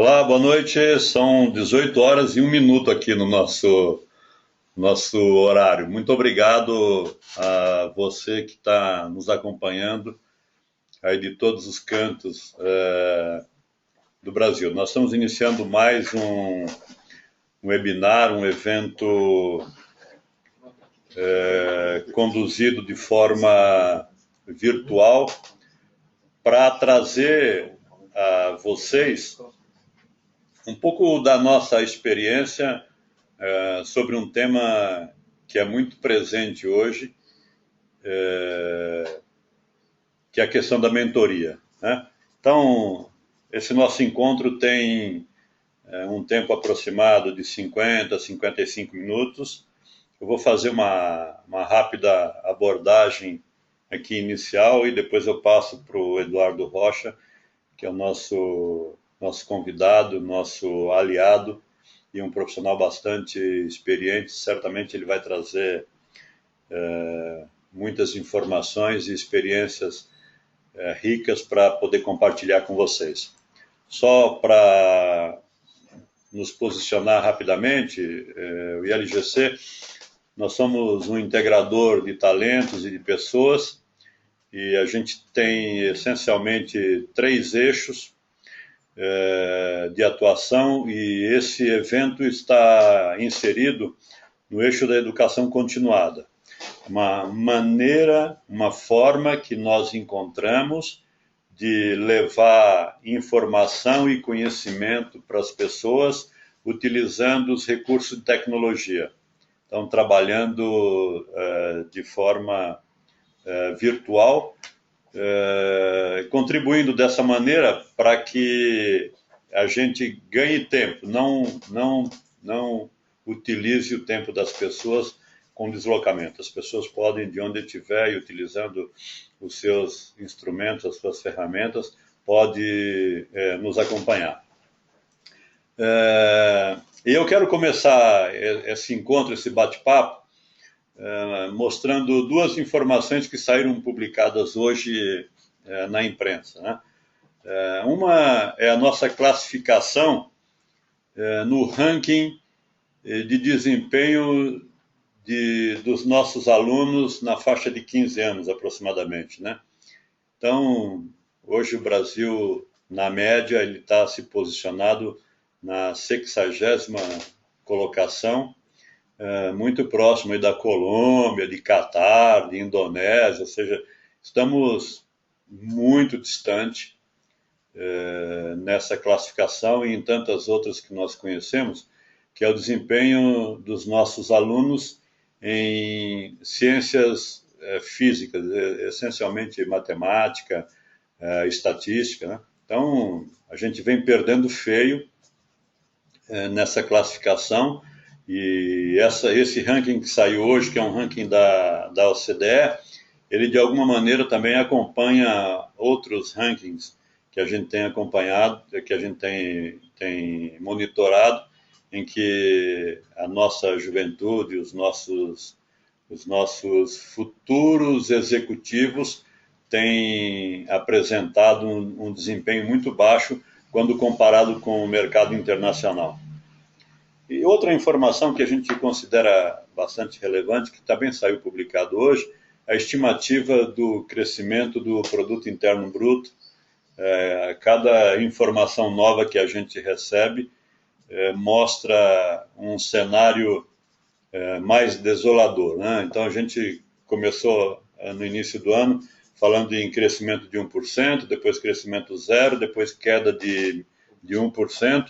Olá, boa noite. São 18 horas e 1 minuto aqui no nosso horário. Muito obrigado a você que está nos acompanhando aí de todos os cantos do Brasil. Nós estamos iniciando mais um webinar, um evento conduzido de forma virtual para trazer a vocês um pouco da nossa experiência sobre um tema que é muito presente hoje, que é a questão da mentoria, né? Então, esse nosso encontro tem um tempo aproximado de 50 a 55 minutos. Eu vou fazer uma rápida abordagem aqui inicial e depois eu passo para o Eduardo Rocha, que é o nosso convidado, nosso aliado e um profissional bastante experiente. Certamente ele vai trazer muitas informações e experiências ricas para poder compartilhar com vocês. Só para nos posicionar rapidamente, o ILGC, nós somos um integrador de talentos e de pessoas e a gente tem essencialmente 3 eixos de atuação e esse evento está inserido no eixo da educação continuada. Uma maneira, uma forma que nós encontramos de levar informação e conhecimento para as pessoas utilizando os recursos de tecnologia. Então, trabalhando de forma virtual, contribuindo dessa maneira para que a gente ganhe tempo, não utilize o tempo das pessoas com deslocamento. As pessoas podem, de onde estiver, e utilizando os seus instrumentos, as suas ferramentas, pode nos acompanhar. E eu quero começar esse encontro, esse bate-papo, mostrando 2 informações que saíram publicadas hoje na imprensa, né? Uma é a nossa classificação no ranking de desempenho dos nossos alunos na faixa de 15 anos, aproximadamente, né? Então, hoje o Brasil, na média, ele está se posicionado na 60ª colocação, muito próximo aí da Colômbia, de Catar, de Indonésia, ou seja, estamos muito distante nessa classificação e em tantas outras que nós conhecemos, que é o desempenho dos nossos alunos em ciências físicas, essencialmente matemática, estatística, né? Então, a gente vem perdendo feio nessa classificação e esse ranking que saiu hoje, que é um ranking da OCDE, ele de alguma maneira também acompanha outros rankings que a gente tem acompanhado, que a gente tem monitorado, em que a nossa juventude, os nossos futuros executivos têm apresentado um desempenho muito baixo quando comparado com o mercado internacional. E outra informação que a gente considera bastante relevante, que também saiu publicado hoje, a estimativa do crescimento do Produto Interno Bruto. Cada informação nova que a gente recebe mostra um cenário mais desolador, né? Então, a gente começou no início do ano falando em crescimento de 1%, depois crescimento zero, depois queda de 1%.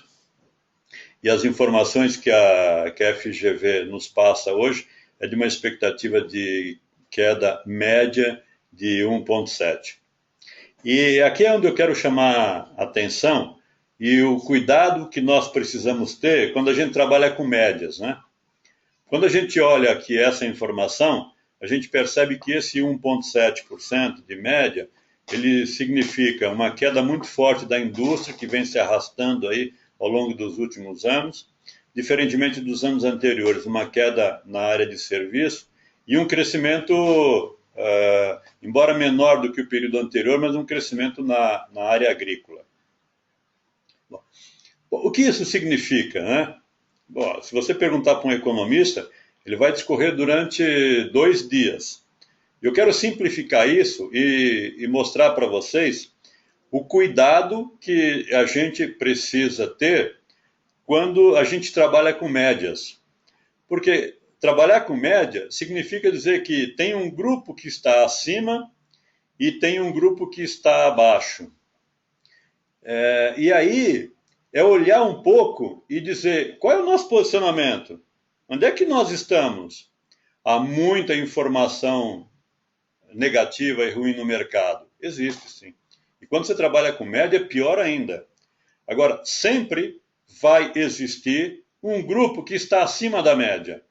E as informações que a FGV nos passa hoje é de uma expectativa de queda média de 1,7%. E aqui é onde eu quero chamar a atenção e o cuidado que nós precisamos ter quando a gente trabalha com médias, né? Quando a gente olha aqui essa informação, a gente percebe que esse 1,7% de média, ele significa uma queda muito forte da indústria, que vem se arrastando aí ao longo dos últimos anos, diferentemente dos anos anteriores, uma queda na área de serviço e um crescimento, embora menor do que o período anterior, mas um crescimento na área agrícola. Bom, O que isso significa, né? Bom, se você perguntar para um economista, ele vai discorrer durante 2 dias. Eu quero simplificar isso e mostrar para vocês o cuidado que a gente precisa ter quando a gente trabalha com médias. Porque trabalhar com média significa dizer que tem um grupo que está acima e tem um grupo que está abaixo. E aí é olhar um pouco e dizer qual é o nosso posicionamento, onde é que nós estamos. Há muita informação negativa e ruim no mercado. Existe, sim. E quando você trabalha com média, é pior ainda. Agora, sempre vai existir um grupo que está acima da média.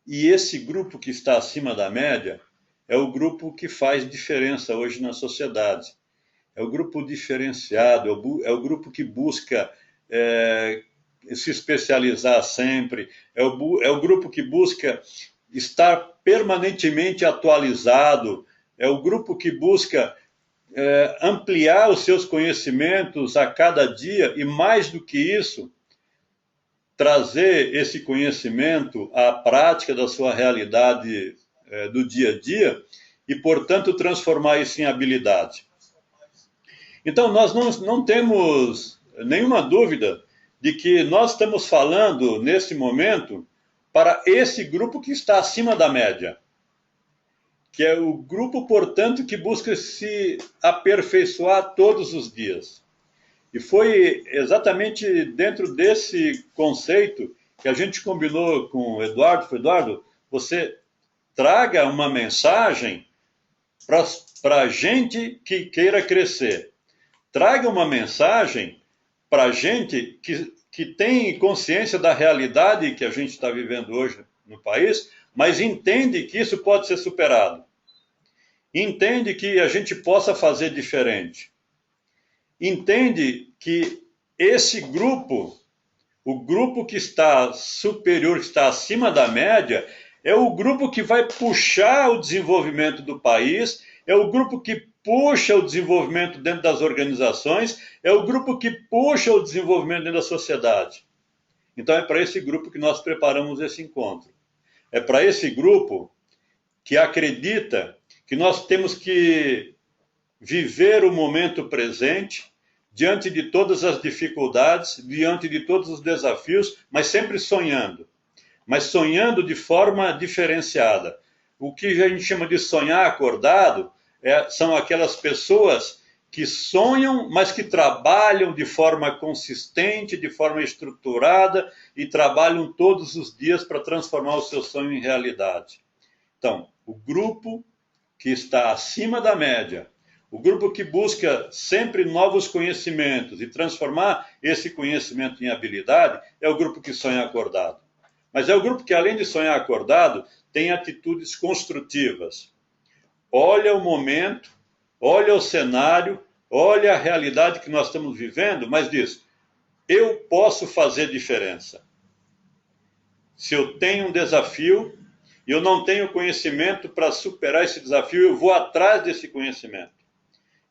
E esse grupo que está acima da média é o grupo que faz diferença hoje na sociedade. É o grupo diferenciado, é o grupo que busca se especializar sempre, é o grupo que busca estar permanentemente atualizado, é o grupo que busca ampliar os seus conhecimentos a cada dia e, mais do que isso, trazer esse conhecimento à prática da sua realidade do dia a dia e, portanto, transformar isso em habilidade. Então, nós não temos nenhuma dúvida de que nós estamos falando, nesse momento, para esse grupo que está acima da média, que é o grupo, portanto, que busca se aperfeiçoar todos os dias. E foi exatamente dentro desse conceito que a gente combinou com o Eduardo. Foi, Eduardo, você traga uma mensagem para a gente que queira crescer. Traga uma mensagem para a gente que tem consciência da realidade que a gente está vivendo hoje no país, mas entende que isso pode ser superado. Entende que a gente possa fazer diferente. Entende que esse grupo, o grupo que está superior, que está acima da média, é o grupo que vai puxar o desenvolvimento do país, é o grupo que puxa o desenvolvimento dentro das organizações, é o grupo que puxa o desenvolvimento dentro da sociedade. Então é para esse grupo que nós preparamos esse encontro. É para esse grupo que acredita que nós temos que viver o momento presente, diante de todas as dificuldades, diante de todos os desafios, mas sempre sonhando. Mas sonhando de forma diferenciada. O que a gente chama de sonhar acordado são aquelas pessoas que sonham, mas que trabalham de forma consistente, de forma estruturada e trabalham todos os dias para transformar o seu sonho em realidade. Então, o grupo que está acima da média, o grupo que busca sempre novos conhecimentos e transformar esse conhecimento em habilidade, é o grupo que sonha acordado. Mas é o grupo que, além de sonhar acordado, tem atitudes construtivas. Olha o momento, olha o cenário, olha a realidade que nós estamos vivendo, mas diz, eu posso fazer diferença. Se eu tenho um desafio e eu não tenho conhecimento para superar esse desafio, eu vou atrás desse conhecimento.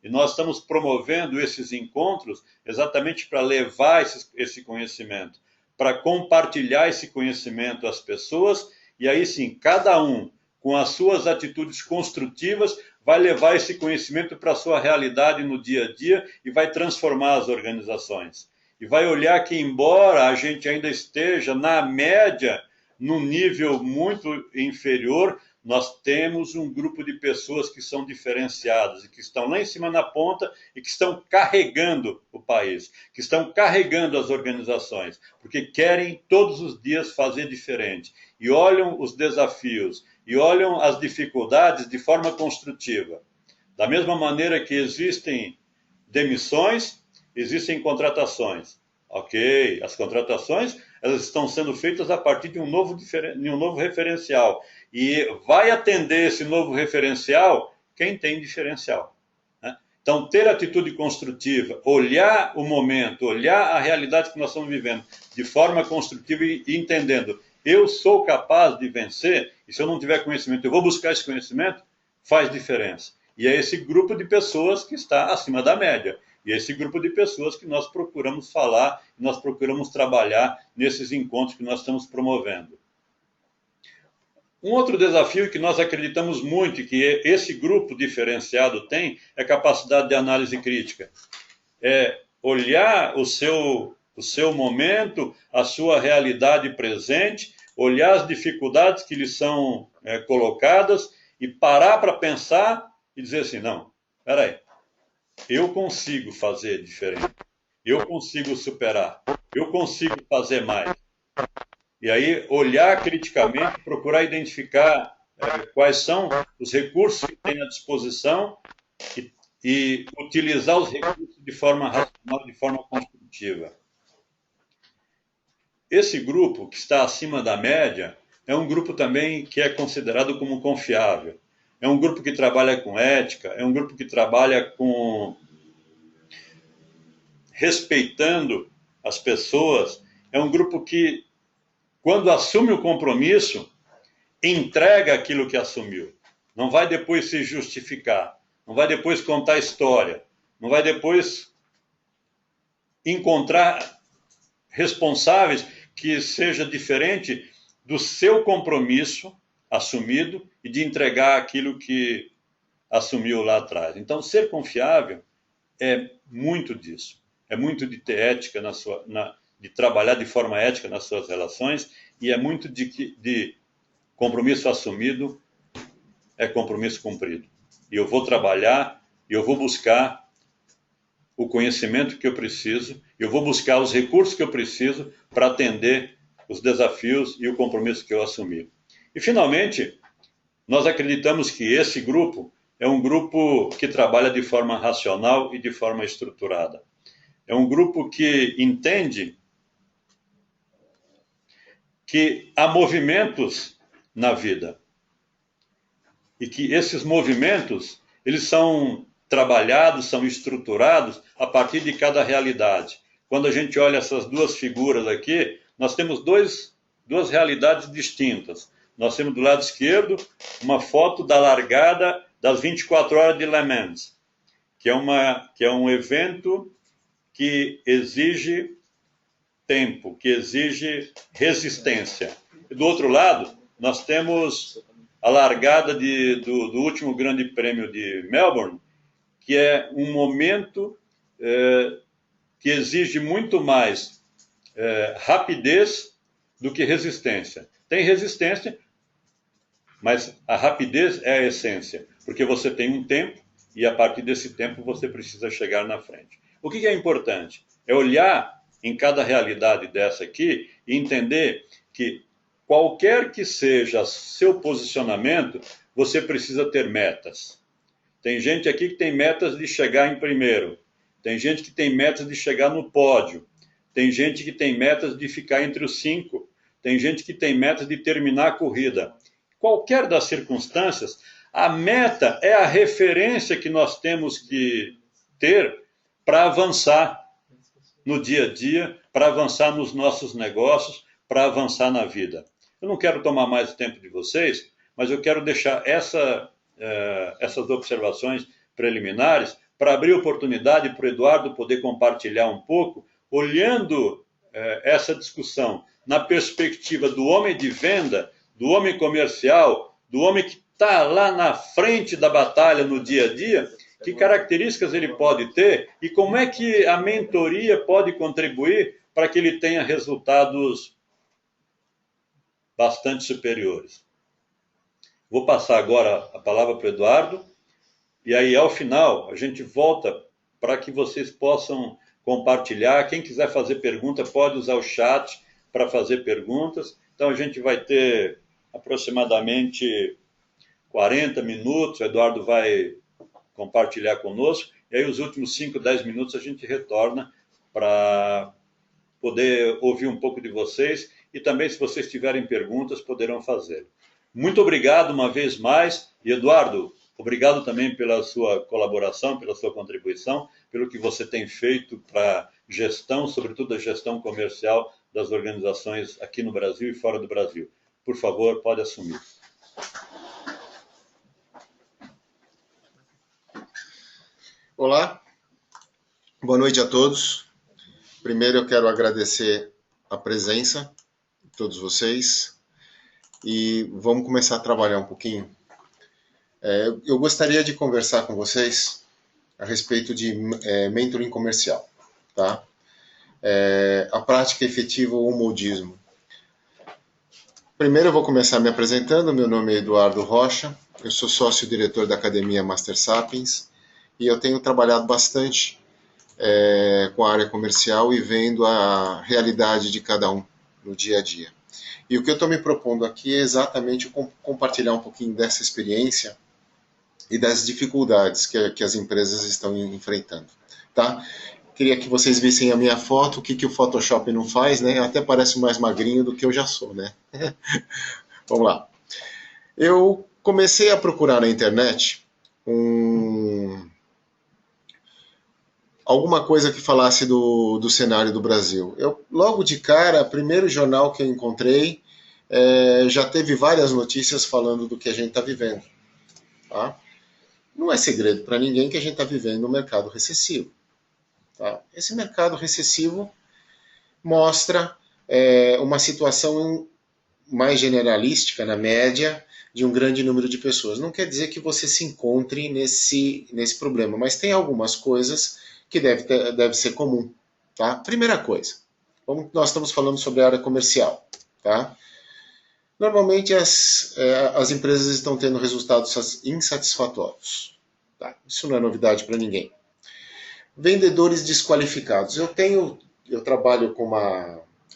E nós estamos promovendo esses encontros exatamente para levar esse conhecimento, para compartilhar esse conhecimento às pessoas, e aí sim, cada um, com as suas atitudes construtivas, vai levar esse conhecimento para a sua realidade no dia a dia e vai transformar as organizações. E vai olhar que, embora a gente ainda esteja na média, num nível muito inferior, nós temos um grupo de pessoas que são diferenciadas e que estão lá em cima na ponta e que estão carregando o país, que estão carregando as organizações, porque querem todos os dias fazer diferente e olham os desafios e olham as dificuldades de forma construtiva. Da mesma maneira que existem demissões, existem contratações. Ok, as contratações elas estão sendo feitas a partir de um novo referencial. E vai atender esse novo referencial quem tem diferencial. Né? Então, ter atitude construtiva, olhar o momento, olhar a realidade que nós estamos vivendo de forma construtiva e entendendo, eu sou capaz de vencer, e se eu não tiver conhecimento, eu vou buscar esse conhecimento, faz diferença. E é esse grupo de pessoas que está acima da média. E esse grupo de pessoas que nós procuramos falar, nós procuramos trabalhar nesses encontros que nós estamos promovendo. Um outro desafio que nós acreditamos muito e que esse grupo diferenciado tem é a capacidade de análise crítica. É olhar o seu momento, a sua realidade presente, olhar as dificuldades que lhe são colocadas e parar para pensar e dizer assim, não, espera aí, eu consigo fazer diferente, eu consigo superar, eu consigo fazer mais. E aí olhar criticamente, procurar identificar quais são os recursos que tem à disposição e utilizar os recursos de forma racional, de forma construtiva. Esse grupo, que está acima da média, é um grupo também que é considerado como confiável. É um grupo que trabalha com ética, é um grupo que trabalha com respeitando as pessoas, é um grupo que, quando assume o compromisso, entrega aquilo que assumiu. Não vai depois se justificar, não vai depois contar história, não vai depois encontrar responsáveis que seja diferente do seu compromisso assumido e de entregar aquilo que assumiu lá atrás. Então, ser confiável é muito disso. É muito de ter ética de trabalhar de forma ética nas suas relações e é muito de compromisso assumido é compromisso cumprido. E eu vou trabalhar, eu vou buscar o conhecimento que eu preciso, eu vou buscar os recursos que eu preciso para atender os desafios e o compromisso que eu assumi. E, finalmente, nós acreditamos que esse grupo é um grupo que trabalha de forma racional e de forma estruturada. É um grupo que entende que há movimentos na vida e que esses movimentos, eles são trabalhados, são estruturados a partir de cada realidade. Quando a gente olha essas duas figuras aqui, nós temos duas realidades distintas. Nós temos do lado esquerdo uma foto da largada das 24 horas de Le Mans, que é um evento que exige tempo, que exige resistência. E do outro lado, nós temos a largada do último Grande Prêmio de Melbourne, que é um momento que exige muito mais rapidez do que resistência. Tem resistência, mas a rapidez é a essência, porque você tem um tempo e a partir desse tempo você precisa chegar na frente. O que é importante? É olhar em cada realidade dessa aqui e entender que qualquer que seja seu posicionamento, você precisa ter metas. Tem gente aqui que tem metas de chegar em primeiro, tem gente que tem metas de chegar no pódio, tem gente que tem metas de ficar entre os 5, tem gente que tem metas de terminar a corrida. Qualquer das circunstâncias, a meta é a referência que nós temos que ter para avançar no dia a dia, para avançar nos nossos negócios, para avançar na vida. Eu não quero tomar mais o tempo de vocês, mas eu quero deixar essas observações preliminares para abrir oportunidade para o Eduardo poder compartilhar um pouco, olhando essa discussão na perspectiva do homem de venda, do homem comercial, do homem que está lá na frente da batalha no dia a dia, que características ele pode ter e como é que a mentoria pode contribuir para que ele tenha resultados bastante superiores. Vou passar agora a palavra para o Eduardo e aí, ao final, a gente volta para que vocês possam compartilhar. Quem quiser fazer pergunta pode usar o chat para fazer perguntas. Então, a gente vai ter aproximadamente 40 minutos, o Eduardo vai compartilhar conosco, e aí os últimos 5, 10 minutos a gente retorna para poder ouvir um pouco de vocês e também, se vocês tiverem perguntas, poderão fazer. Muito obrigado uma vez mais, e Eduardo, obrigado também pela sua colaboração, pela sua contribuição, pelo que você tem feito para gestão, sobretudo a gestão comercial das organizações aqui no Brasil e fora do Brasil. Por favor, pode assumir. Olá, Boa noite a todos. Primeiro eu quero agradecer a presença de todos vocês e vamos começar a trabalhar um pouquinho. Eu gostaria de conversar com vocês a respeito de mentoring comercial, tá? A prática efetiva ou o modismo. Primeiro eu vou começar me apresentando. Meu nome é Eduardo Rocha, eu sou sócio-diretor da Academia Master Sapiens e eu tenho trabalhado bastante com a área comercial e vendo a realidade de cada um no dia a dia. E o que eu estou me propondo aqui é exatamente compartilhar um pouquinho dessa experiência e das dificuldades que as empresas estão enfrentando, tá? Queria que vocês vissem a minha foto, o que o Photoshop não faz, né? Até parece mais magrinho do que eu já sou, né? Vamos lá. Eu comecei a procurar na internet alguma coisa que falasse do cenário do Brasil. Logo de cara, o primeiro jornal que eu encontrei já teve várias notícias falando do que a gente está vivendo. Tá? Não é segredo para ninguém que a gente está vivendo um mercado recessivo. Tá? Esse mercado recessivo mostra uma situação mais generalística, na média, de um grande número de pessoas. Não quer dizer que você se encontre nesse problema, mas tem algumas coisas que deve ser comum. Tá? Primeira coisa, nós estamos falando sobre a área comercial. Tá? Normalmente as empresas estão tendo resultados insatisfatórios. Tá? Isso não é novidade para ninguém. Vendedores desqualificados. Eu trabalho com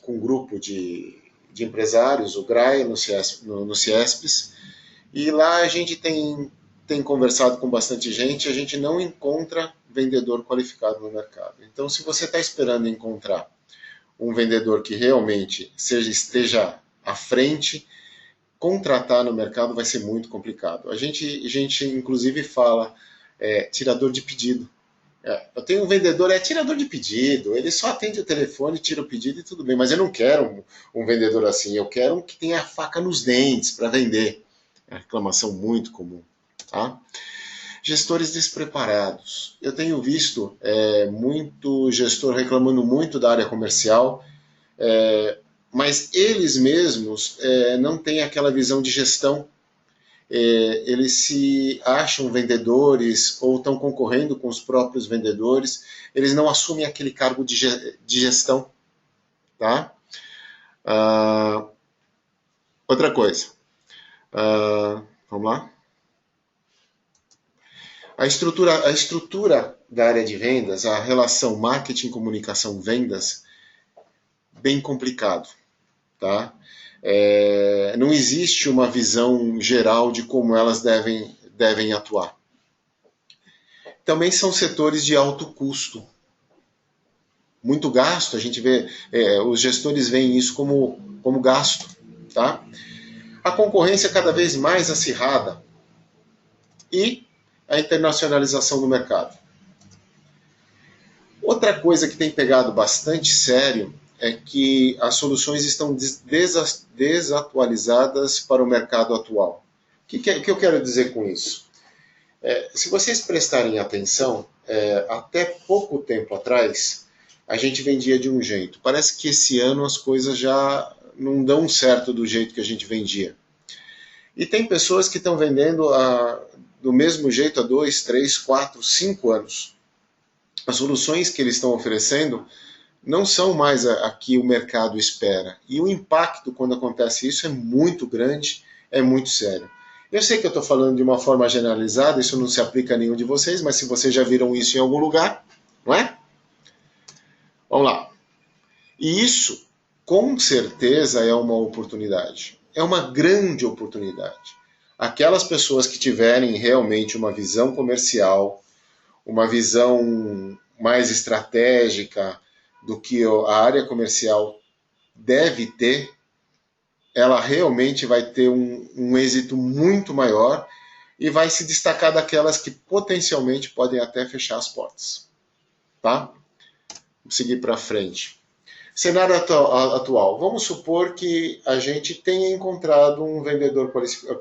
um grupo de empresários, o GRAE, no CIESPES, e lá a gente tem conversado com bastante gente, a gente não encontra vendedor qualificado no mercado. Então, se você está esperando encontrar um vendedor que realmente esteja à frente, contratar no mercado vai ser muito complicado. A gente inclusive fala tirador de pedido. Eu tenho um vendedor, tirador de pedido, ele só atende o telefone, tira o pedido e tudo bem, mas eu não quero um vendedor assim, eu quero um que tenha a faca nos dentes para vender. É uma reclamação muito comum. Tá? Gestores despreparados. Eu tenho visto muito gestor reclamando muito da área comercial, mas eles mesmos não têm aquela visão de gestão. Eles se acham vendedores ou estão concorrendo com os próprios vendedores, eles não assumem aquele cargo de gestão. Tá? Outra coisa, vamos lá. A estrutura da área de vendas, a relação marketing, comunicação, vendas, bem complicado. Tá? Não existe uma visão geral de como elas devem atuar. Também são setores de alto custo. Muito gasto, a gente vê, os gestores veem isso como gasto. Tá? A concorrência cada vez mais acirrada e a internacionalização do mercado. Outra coisa que tem pegado bastante sério é que as soluções estão desatualizadas para o mercado atual. O que eu quero dizer com isso? Se vocês prestarem atenção, até pouco tempo atrás, a gente vendia de um jeito. Parece que esse ano as coisas já não dão certo do jeito que a gente vendia. E tem pessoas que estão vendendo do mesmo jeito há 2, 3, 4, 5 anos. As soluções que eles estão oferecendo não são mais a que o mercado espera. E o impacto quando acontece isso é muito grande, é muito sério. Eu sei que eu estou falando de uma forma generalizada, isso não se aplica a nenhum de vocês, mas se vocês já viram isso em algum lugar, não é? Vamos lá. E isso, com certeza, é uma oportunidade. É uma grande oportunidade. Aquelas pessoas que tiverem realmente uma visão comercial, uma visão mais estratégica do que a área comercial deve ter, ela realmente vai ter um êxito muito maior e vai se destacar daquelas que potencialmente podem até fechar as portas. Tá? Vamos seguir para frente. Cenário atual. Vamos supor que a gente tenha encontrado um vendedor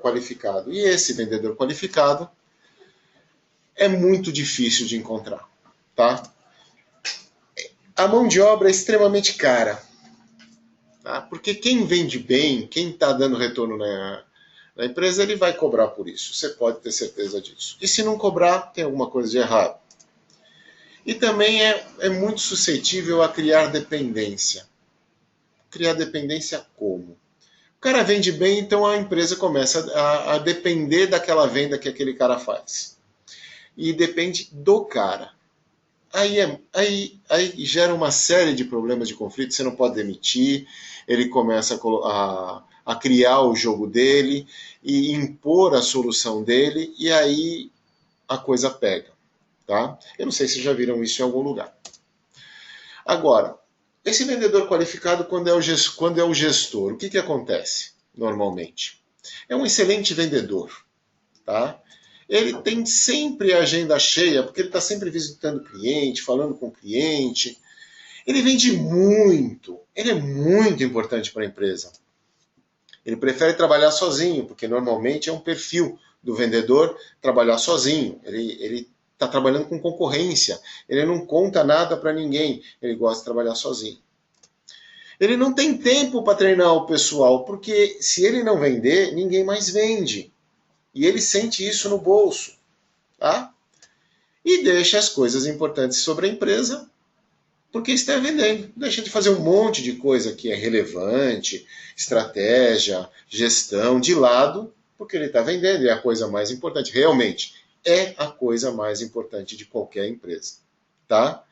qualificado. E esse vendedor qualificado é muito difícil de encontrar. Tá? a mão de obra é extremamente cara. Tá? Porque quem vende bem, quem está dando retorno na empresa, ele vai cobrar por isso. Você pode ter certeza disso. E se não cobrar, tem alguma coisa de errado. E também é muito suscetível a criar dependência. Criar dependência como? O cara vende bem, então a empresa começa a depender daquela venda que aquele cara faz. E depende do cara. Aí gera uma série de problemas de conflito, você não pode demitir, ele começa a criar o jogo dele e impor a solução dele, e aí a coisa pega. Tá? Eu não sei se já viram isso em algum lugar. Agora, esse vendedor qualificado, quando é o gestor, o que acontece normalmente? É um excelente vendedor. Tá? Ele tem sempre a agenda cheia, porque ele está sempre visitando cliente, falando com o cliente. Ele vende muito, ele é muito importante para a empresa. Ele prefere trabalhar sozinho, porque normalmente é um perfil do vendedor trabalhar sozinho. Ele está trabalhando com concorrência, ele não conta nada para ninguém, ele gosta de trabalhar sozinho. Ele não tem tempo para treinar o pessoal, porque se ele não vender, ninguém mais vende. E ele sente isso no bolso. Tá? E deixa as coisas importantes sobre a empresa, porque está vendendo. Deixa de fazer um monte de coisa que é relevante, estratégia, gestão, de lado, porque ele está vendendo, e é a coisa mais importante. Realmente, é a coisa mais importante de qualquer empresa. Tá?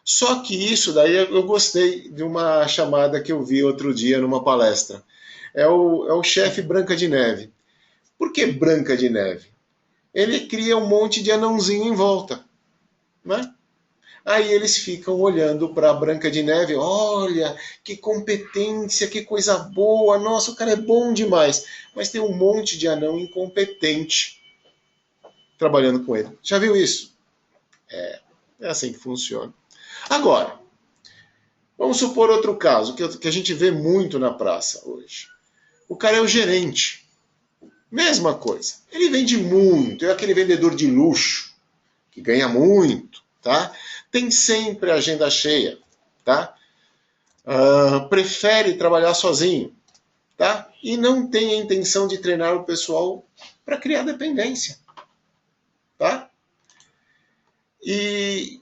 Só que isso daí eu gostei de uma chamada que eu vi outro dia numa palestra. É o chefe Branca de Neve. Por que Branca de Neve? Ele cria um monte de anãozinho em volta. Né? Aí eles ficam olhando para a Branca de Neve, olha, que competência, que coisa boa, nossa, o cara é bom demais. Mas tem um monte de anão incompetente trabalhando com ele. Já viu isso? É assim que funciona. Agora, vamos supor outro caso, que a gente vê muito na praça hoje. O cara é o gerente. Mesma coisa. Ele vende muito, é aquele vendedor de luxo, que ganha muito, tá? Tem sempre a agenda cheia, tá? Prefere trabalhar sozinho, tá? E não tem a intenção de treinar o pessoal para criar dependência, tá? E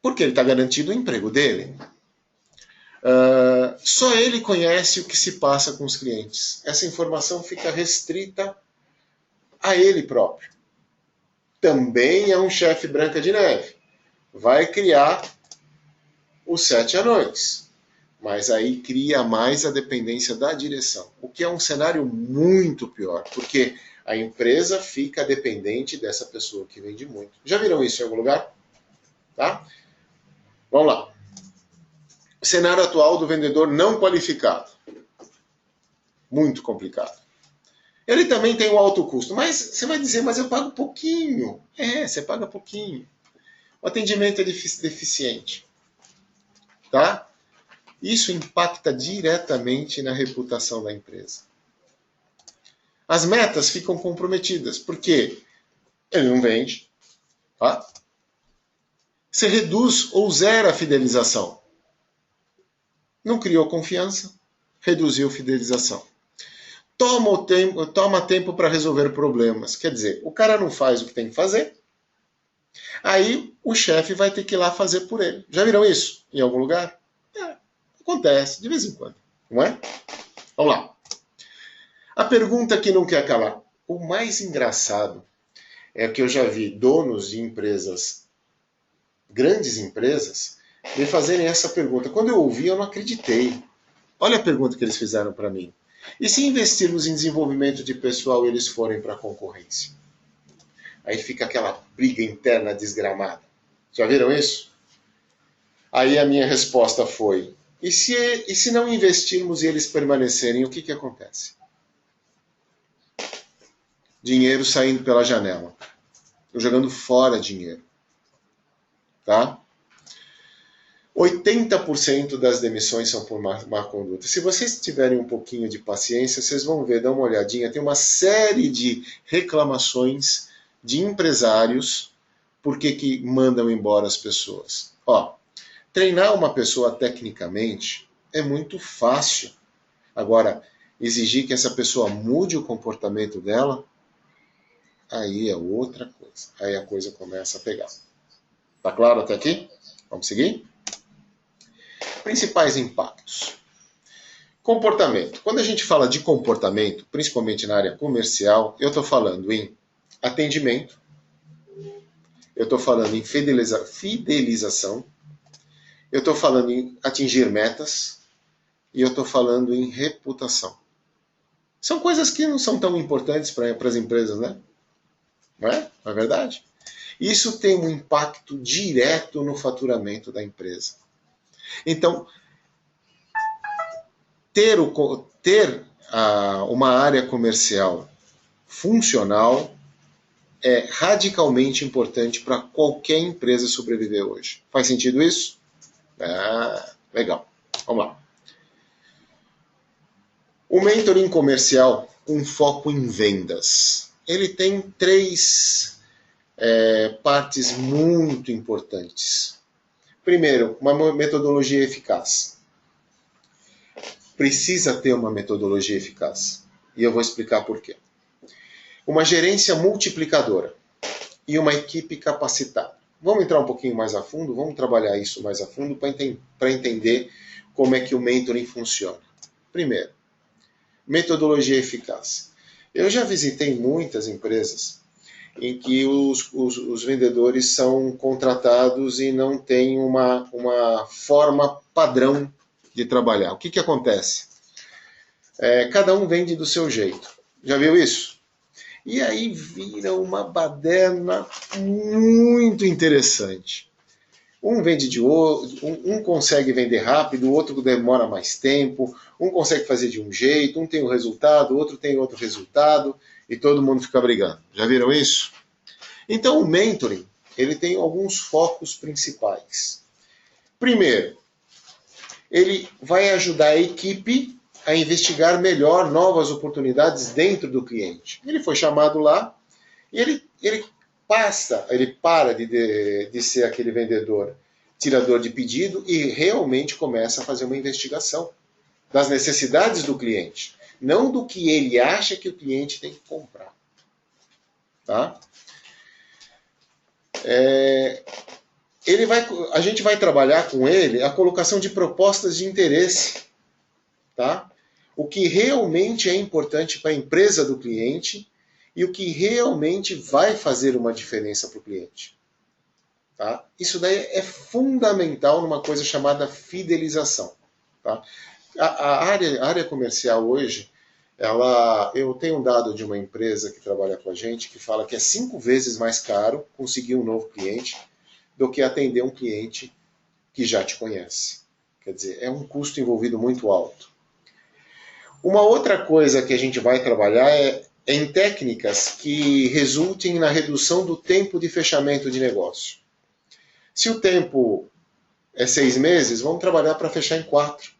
porque ele está garantido o emprego dele. Só ele conhece o que se passa com os clientes. Essa informação fica restrita a ele próprio. Também é um chefe Branca de Neve. Vai criar os 7 anões. Mas aí cria mais a dependência da direção. O que é um cenário muito pior, porque a empresa fica dependente dessa pessoa que vende muito. Já viram isso em algum lugar? Tá? Vamos lá. O cenário atual do vendedor não qualificado. Muito complicado. Ele também tem um alto custo. Mas você vai dizer, mas eu pago pouquinho. Você paga pouquinho. O atendimento é deficiente. Tá? Isso impacta diretamente na reputação da empresa. As metas ficam comprometidas, porque ele não vende. Tá? Você reduz ou zera a fidelização. Não criou confiança, reduziu fidelização. Toma tempo para resolver problemas. Quer dizer, o cara não faz o que tem que fazer, aí o chefe vai ter que ir lá fazer por ele. Já viram isso em algum lugar? Acontece, de vez em quando, não é? Vamos lá. A pergunta que não quer calar. O mais engraçado é que eu já vi donos de empresas, grandes empresas, me fazerem essa pergunta. Quando eu ouvi, eu não acreditei. Olha a pergunta que eles fizeram para mim. E se investirmos em desenvolvimento de pessoal e eles forem para a concorrência? Aí fica aquela briga interna desgramada. Já viram isso? Aí a minha resposta foi, e se não investirmos e eles permanecerem, o que acontece? Dinheiro saindo pela janela. Estou jogando fora dinheiro. Tá? 80% das demissões são por má conduta. Se vocês tiverem um pouquinho de paciência, vocês vão ver, dá uma olhadinha, tem uma série de reclamações de empresários por que mandam embora as pessoas. Treinar uma pessoa tecnicamente é muito fácil. Agora, exigir que essa pessoa mude o comportamento dela, aí é outra coisa. Aí a coisa começa a pegar. Tá claro até aqui? Vamos seguir? Principais impactos. Comportamento. Quando a gente fala de comportamento, principalmente na área comercial, eu estou falando em atendimento, eu estou falando em fidelização, eu estou falando em atingir metas e eu estou falando em reputação. São coisas que não são tão importantes para as empresas, né? Não é? Não é verdade? Isso tem um impacto direto no faturamento da empresa. Então, ter uma área comercial funcional é radicalmente importante para qualquer empresa sobreviver hoje. Faz sentido isso? Legal. Vamos lá. O mentoring comercial com foco em vendas. Ele tem três partes muito importantes. Primeiro, uma metodologia eficaz. Precisa ter uma metodologia eficaz. E eu vou explicar por quê. Uma gerência multiplicadora e uma equipe capacitada. Vamos entrar um pouquinho mais a fundo, vamos trabalhar isso mais a fundo para entender como é que o mentoring funciona. Primeiro, metodologia eficaz. Eu já visitei muitas empresas em que os vendedores são contratados e não tem uma forma padrão de trabalhar. O que acontece? Cada um vende do seu jeito. Já viu isso? E aí vira uma baderna muito interessante. Um vende de outro, um consegue vender rápido, o outro demora mais tempo, um consegue fazer de um jeito, um tem um resultado, o outro tem outro resultado, e todo mundo fica brigando. Já viram isso? Então o mentoring, ele tem alguns focos principais. Primeiro, ele vai ajudar a equipe a investigar melhor novas oportunidades dentro do cliente. Ele foi chamado lá e ele para de ser aquele vendedor tirador de pedido e realmente começa a fazer uma investigação das necessidades do cliente, não do que ele acha que o cliente tem que comprar. Tá? A gente vai trabalhar com ele a colocação de propostas de interesse, tá? O que realmente é importante para a empresa do cliente e o que realmente vai fazer uma diferença para o cliente. Tá? Isso daí é fundamental numa coisa chamada fidelização. Tá? A área comercial hoje, eu tenho um dado de uma empresa que trabalha com a gente que fala que é 5 vezes mais caro conseguir um novo cliente do que atender um cliente que já te conhece. Quer dizer, é um custo envolvido muito alto. Uma outra coisa que a gente vai trabalhar é em técnicas que resultem na redução do tempo de fechamento de negócio. Se o tempo é 6 meses, vamos trabalhar para fechar em 4.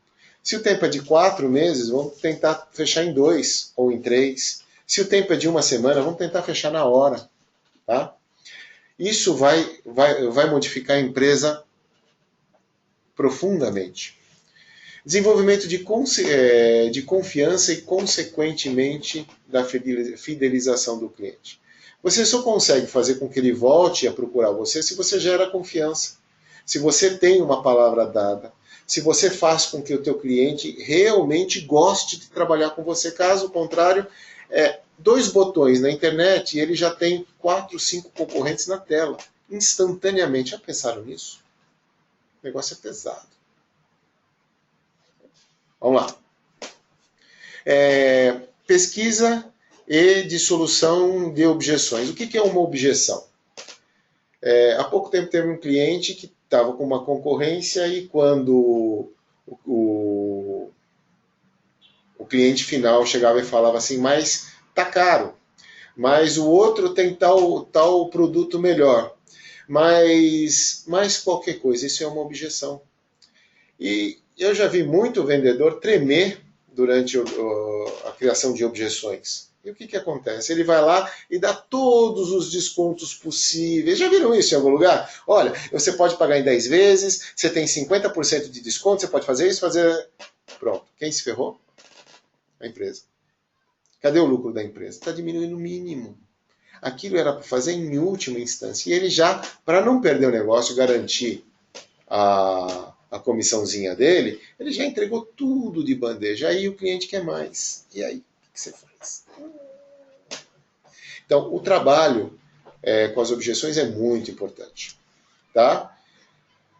Se o tempo é de 4 meses, vamos tentar fechar em 2 ou em 3. Se o tempo é de 1 semana, vamos tentar fechar na hora. Tá? Isso vai modificar a empresa profundamente. Desenvolvimento de confiança e, consequentemente, da fidelização do cliente. Você só consegue fazer com que ele volte a procurar você se você gera confiança, se você tem uma palavra dada, se você faz com que o teu cliente realmente goste de trabalhar com você. Caso contrário, 2 botões na internet e ele já tem 4, 5 concorrentes na tela, instantaneamente. Já pensaram nisso? O negócio é pesado. Vamos lá. Pesquisa e dissolução de objeções. O que é uma objeção? Há pouco tempo teve um cliente que estava com uma concorrência e quando o cliente final chegava e falava assim, mas tá caro, mas o outro tem tal produto melhor, mas qualquer coisa, isso é uma objeção. E eu já vi muito vendedor tremer durante a criação de objeções. E o que acontece? Ele vai lá e dá todos os descontos possíveis. Já viram isso em algum lugar? Olha, você pode pagar em 10 vezes, você tem 50% de desconto, você pode fazer isso, fazer... Pronto. Quem se ferrou? A empresa. Cadê o lucro da empresa? Está diminuindo o mínimo. Aquilo era para fazer em última instância. E ele já, para não perder o negócio, garantir a comissãozinha dele, ele já entregou tudo de bandeja. Aí o cliente quer mais. E aí, o que você faz? Então, o trabalho com as objeções é muito importante. Tá?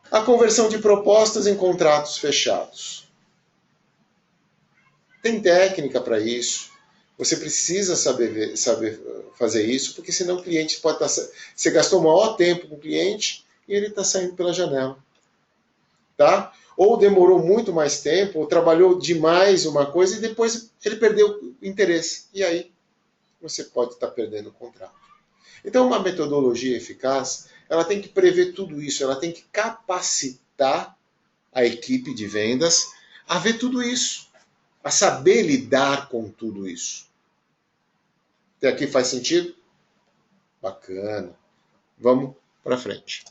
A conversão de propostas em contratos fechados. Tem técnica para isso. Você precisa saber fazer isso, porque senão o cliente pode estar... Você gastou o maior tempo com o cliente e ele está saindo pela janela. Tá? Ou demorou muito mais tempo, ou trabalhou demais uma coisa e depois ele perdeu o interesse. E aí você pode estar perdendo o contrato. Então, uma metodologia eficaz, ela tem que prever tudo isso, ela tem que capacitar a equipe de vendas a ver tudo isso, a saber lidar com tudo isso. Até aqui faz sentido? Bacana. Vamos para frente.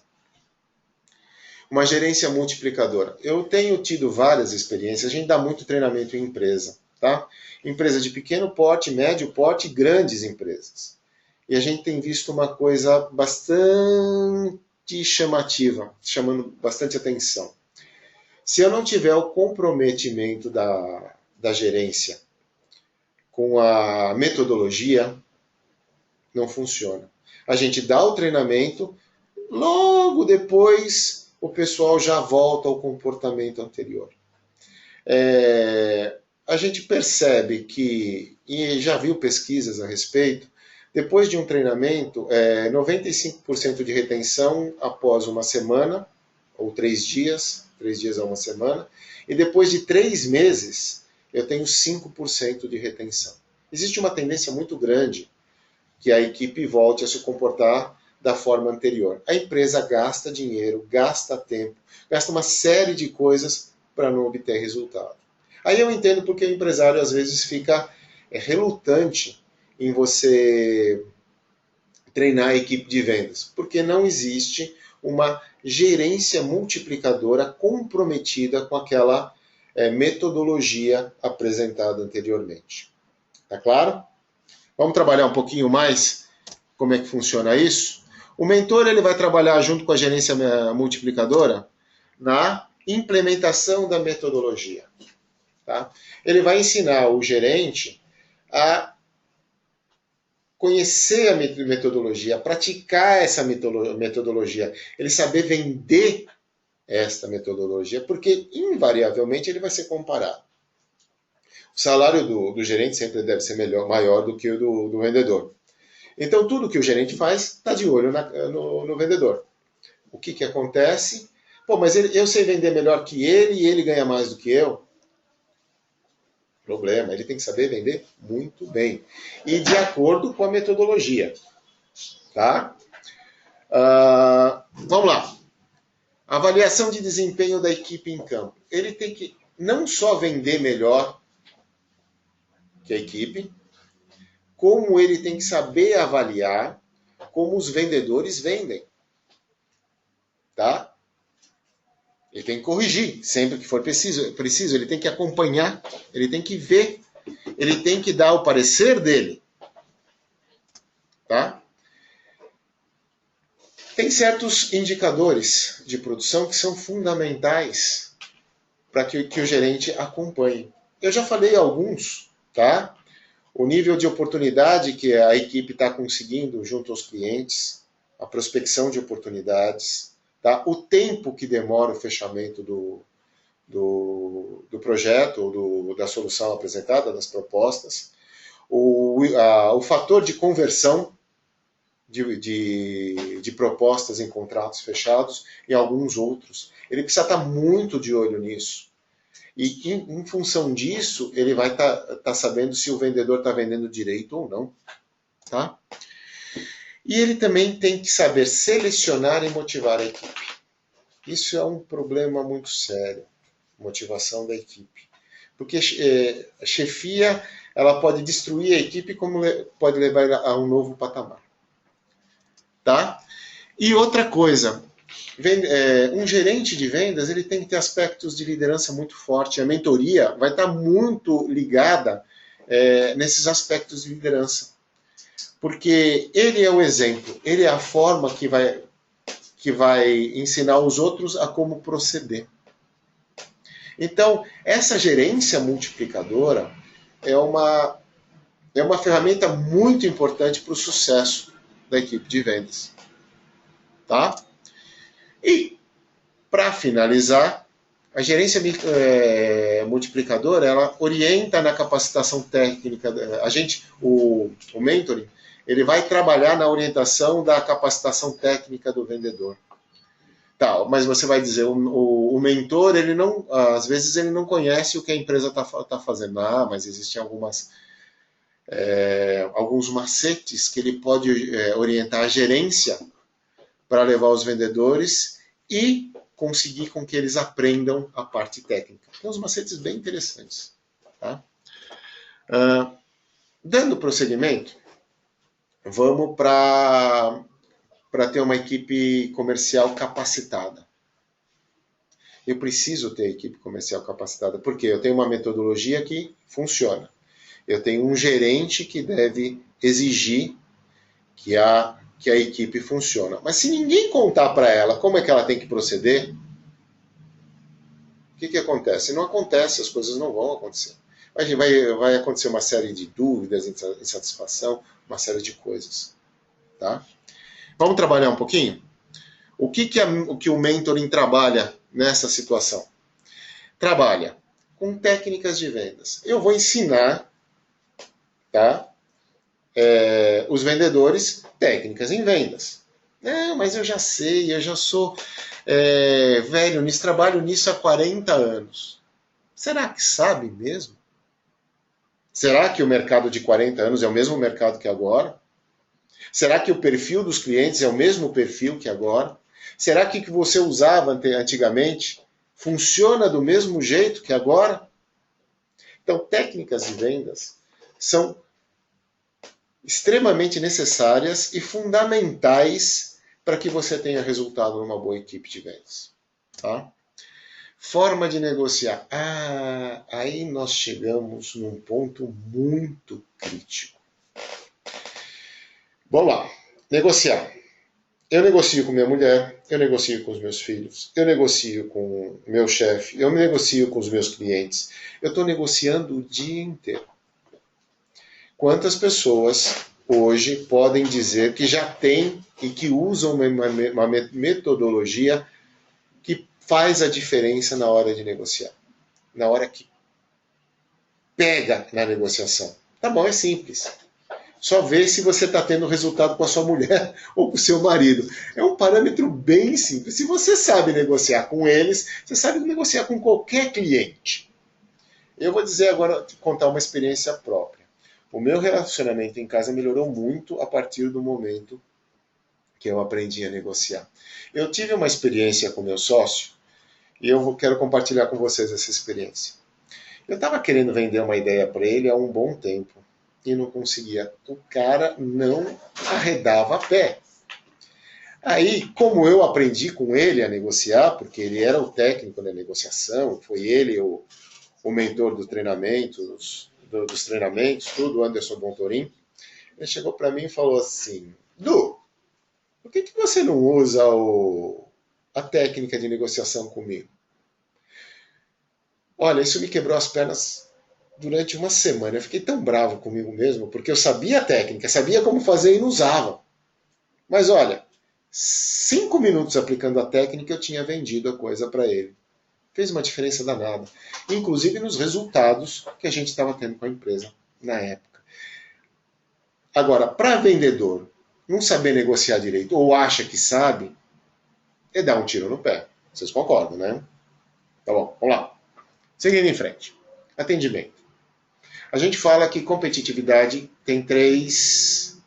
Uma gerência multiplicadora. Eu tenho tido várias experiências, a gente dá muito treinamento em empresa, tá? Empresa de pequeno porte, médio porte, grandes empresas. E a gente tem visto uma coisa bastante chamativa, chamando bastante atenção. Se eu não tiver o comprometimento da gerência com a metodologia, não funciona. A gente dá o treinamento, logo depois o pessoal já volta ao comportamento anterior. A gente percebe que, e já viu pesquisas a respeito, depois de um treinamento, 95% de retenção após uma semana, ou 3 dias a uma semana, e depois de 3 meses, eu tenho 5% de retenção. Existe uma tendência muito grande que a equipe volte a se comportar da forma anterior. A empresa gasta dinheiro, gasta tempo, gasta uma série de coisas para não obter resultado. Aí eu entendo porque o empresário às vezes fica relutante em você treinar a equipe de vendas, porque não existe uma gerência multiplicadora comprometida com aquela metodologia apresentada anteriormente. Tá claro? Vamos trabalhar um pouquinho mais como é que funciona isso? O mentor ele vai trabalhar junto com a gerência multiplicadora na implementação da metodologia. Tá? Ele vai ensinar o gerente a conhecer a metodologia, a praticar essa metodologia, ele saber vender esta metodologia, porque invariavelmente ele vai ser comparado. O salário do gerente sempre deve ser maior do que o do vendedor. Então, tudo que o gerente faz está de olho no vendedor. O que acontece? Pô, mas eu sei vender melhor que ele e ele ganha mais do que eu. Problema, ele tem que saber vender muito bem. E de acordo com a metodologia. Tá? Vamos lá. Avaliação de desempenho da equipe em campo. Ele tem que não só vender melhor que a equipe, como ele tem que saber avaliar como os vendedores vendem. Tá? Ele tem que corrigir sempre que for preciso, ele tem que acompanhar, ele tem que ver, ele tem que dar o parecer dele. Tá? Tem certos indicadores de produção que são fundamentais para que o gerente acompanhe. Eu já falei alguns, tá? O nível de oportunidade que a equipe está conseguindo junto aos clientes, a prospecção de oportunidades, tá? O tempo que demora o fechamento do projeto ou da solução apresentada, das propostas, o fator de conversão de propostas em contratos fechados e alguns outros. Ele precisa estar muito de olho nisso. E em função disso, ele vai estar sabendo se o vendedor está vendendo direito ou não. Tá? E ele também tem que saber selecionar e motivar a equipe. Isso é um problema muito sério, motivação da equipe. Porque a chefia, ela pode destruir a equipe, como pode levar a um novo patamar. Tá? E outra coisa, um gerente de vendas, ele tem que ter aspectos de liderança muito forte. A mentoria vai estar muito ligada nesses aspectos de liderança. Porque ele é o exemplo, ele é a forma que vai ensinar os outros a como proceder. Então, essa gerência multiplicadora é uma ferramenta muito importante para o sucesso da equipe de vendas. Tá? E, para finalizar, a gerência multiplicadora, ela orienta na capacitação técnica. O mentoring, ele vai trabalhar na orientação da capacitação técnica do vendedor. Tá, mas você vai dizer, o mentor, ele não, às vezes ele não conhece o que a empresa está fazendo. Mas existem alguns macetes que ele pode orientar a gerência para levar os vendedores e conseguir com que eles aprendam a parte técnica. Tem uns macetes bem interessantes. Tá? Dando prosseguimento, vamos para ter uma equipe comercial capacitada. Eu preciso ter equipe comercial capacitada, porque eu tenho uma metodologia que funciona. Eu tenho um gerente que deve exigir que a equipe funcione. Mas se ninguém contar para ela como é que ela tem que proceder, o que acontece? Não acontece, as coisas não vão acontecer. Vai acontecer uma série de dúvidas, insatisfação, uma série de coisas. Tá? Vamos trabalhar um pouquinho? O que o mentoring trabalha nessa situação? Trabalha com técnicas de vendas. Eu vou ensinar, tá, os vendedores técnicas em vendas. Mas eu já sei, eu já sou velho nisso, trabalho nisso há 40 anos. Será que sabe mesmo? Será que o mercado de 40 anos é o mesmo mercado que agora? Será que o perfil dos clientes é o mesmo perfil que agora? Será que o que você usava antigamente funciona do mesmo jeito que agora? Então, técnicas de vendas são extremamente necessárias e fundamentais para que você tenha resultado numa boa equipe de vendas. Tá? Forma de negociar. Aí nós chegamos num ponto muito crítico. Vamos lá. Negociar. Eu negocio com minha mulher, eu negocio com os meus filhos, eu negocio com o meu chefe, eu negocio com os meus clientes. Eu estou negociando o dia inteiro. Quantas pessoas hoje podem dizer que já têm e que usam uma metodologia que faz a diferença na hora de negociar? Na hora que pega na negociação. Tá bom, é simples. Só vê se você está tendo resultado com a sua mulher ou com o seu marido. É um parâmetro bem simples. Se você sabe negociar com eles, você sabe negociar com qualquer cliente. Eu vou dizer agora, contar uma experiência própria. O meu relacionamento em casa melhorou muito a partir do momento que eu aprendi a negociar. Eu tive uma experiência com meu sócio e eu quero compartilhar com vocês essa experiência. Eu estava querendo vender uma ideia para ele há um bom tempo e não conseguia. O cara não arredava a pé. Aí, como eu aprendi com ele a negociar, porque ele era o técnico da negociação, foi ele o mentor do treinamento, dos treinamentos, tudo, Anderson Bontorin, ele chegou para mim e falou assim: Du, por que você não usa a técnica de negociação comigo? Olha, isso me quebrou as pernas durante uma semana. Eu fiquei tão bravo comigo mesmo, porque eu sabia a técnica, sabia como fazer e não usava. Mas olha, 5 minutos aplicando a técnica, eu tinha vendido a coisa para ele. Fez uma diferença danada. Inclusive nos resultados que a gente estava tendo com a empresa na época. Agora, para vendedor não saber negociar direito, ou acha que sabe, é dar um tiro no pé. Vocês concordam, né? Tá bom, vamos lá. Seguindo em frente. Atendimento. A gente fala que competitividade tem três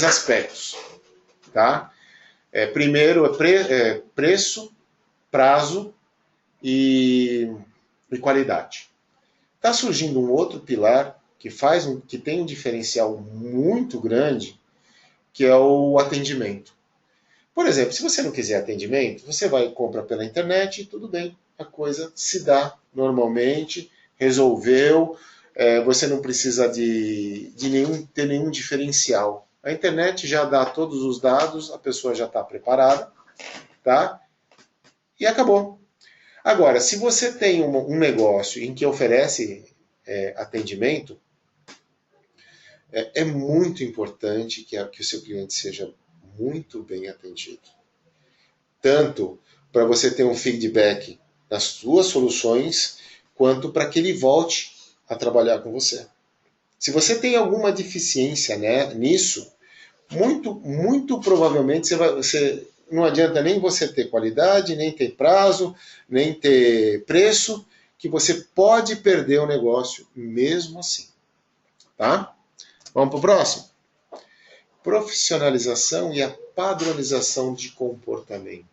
aspectos, tá? Primeiro é preço, prazo e qualidade. Está surgindo um outro pilar que tem um diferencial muito grande, que é o atendimento. Por exemplo, se você não quiser atendimento, você vai e compra pela internet e tudo bem, a coisa se dá normalmente, resolveu, você não precisa ter nenhum diferencial. A internet já dá todos os dados, a pessoa já está preparada, tá? E acabou. Agora, se você tem um negócio em que oferece atendimento, é muito importante que o seu cliente seja muito bem atendido. Tanto para você ter um feedback das suas soluções, quanto para que ele volte a trabalhar com você. Se você tem alguma deficiência, né, nisso, muito provavelmente não adianta nem você ter qualidade, nem ter prazo, nem ter preço, que você pode perder o negócio mesmo assim. Tá? Vamos para o próximo? Profissionalização e a padronização de comportamento.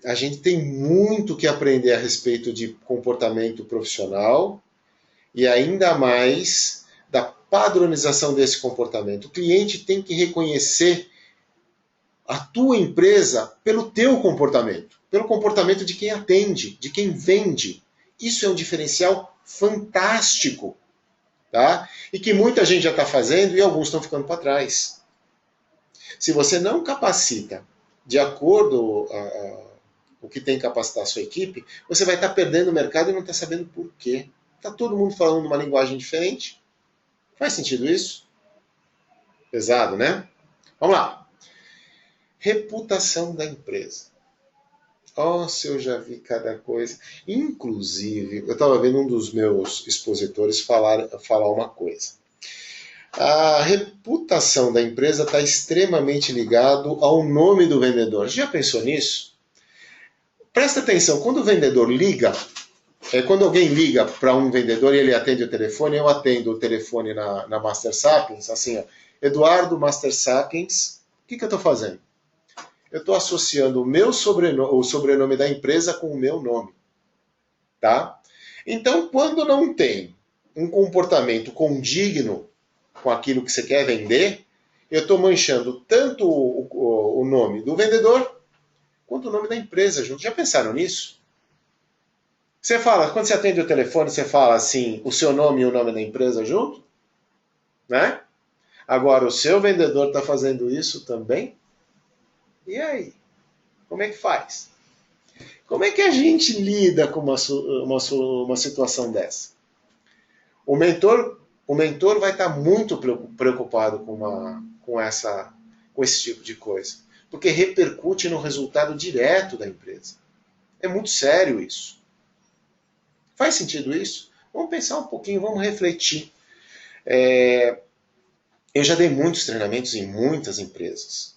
A gente tem muito que aprender a respeito de comportamento profissional e ainda mais da padronização desse comportamento. O cliente tem que reconhecer a tua empresa pelo teu comportamento, pelo comportamento de quem atende, de quem vende. Isso é um diferencial fantástico, tá? E que muita gente já está fazendo e alguns estão ficando para trás. Se você não capacita de acordo o que tem que capacitar a sua equipe, você vai estar perdendo o mercado e não está sabendo por quê. Está todo mundo falando uma linguagem diferente. Faz sentido isso? Pesado, né? Vamos lá. Reputação da empresa. Nossa, eu já vi cada coisa. Inclusive, eu estava vendo um dos meus expositores falar uma coisa. A reputação da empresa está extremamente ligado ao nome do vendedor. Já pensou nisso? Presta atenção, quando o vendedor liga, quando alguém liga para um vendedor e ele atende o telefone, eu atendo o telefone na Master Sapiens, assim, ó, Eduardo Master Sapiens, o que eu estou fazendo? Eu estou associando o sobrenome da empresa com o meu nome, tá? Então, quando não tem um comportamento condigno com aquilo que você quer vender, eu estou manchando tanto o nome do vendedor quanto o nome da empresa junto. Já pensaram nisso? Você fala, quando você atende o telefone, você fala assim, o seu nome e o nome da empresa junto? Né? Agora, o seu vendedor está fazendo isso também? E aí? Como é que faz? Como é que a gente lida com uma situação dessa? O mentor vai estar muito preocupado com esse tipo de coisa, porque repercute no resultado direto da empresa. É muito sério isso. Faz sentido isso? Vamos pensar um pouquinho, vamos refletir. Eu já dei muitos treinamentos em muitas empresas,